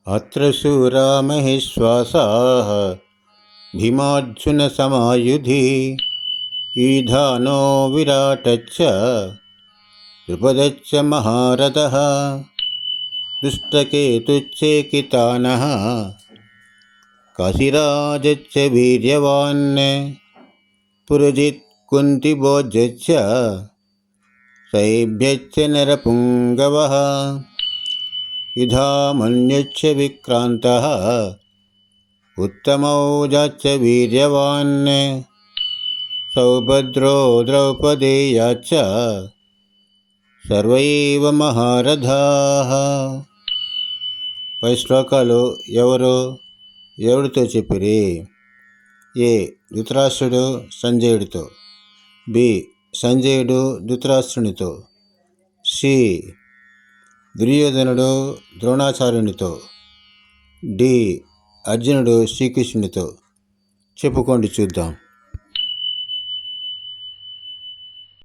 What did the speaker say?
अत्र शूरा महेश्वासाः भीमार्जुनसमायुधि ईधानो विराटच्च द्रुपदच्च महारथः दुष्टकेतुश्चेकितानः काशीराजच्च वीर्यवान् पुरजित् कुन्तिभोजश्च सैभ्यश्च नरपुङ्गवः युधामन्युश्च विक्रान्तः उत्तमौजाश्च वीर्यवान् सौभद्रो द्रौपदेयाश्च सर्वैव మహారథాః. పై శ్లోకాలు ఎవరితో చెప్పిరి? ఏ. ధృతరాష్ట్రుడు సంజయుడితో. బి. సంజయుడు ధృతరాష్ట్రునితో. సి. దుర్యోధనుడు ద్రోణాచార్యునితో. డి. అర్జునుడు శ్రీకృష్ణునితో. చెప్పుకోండి చూద్దాం.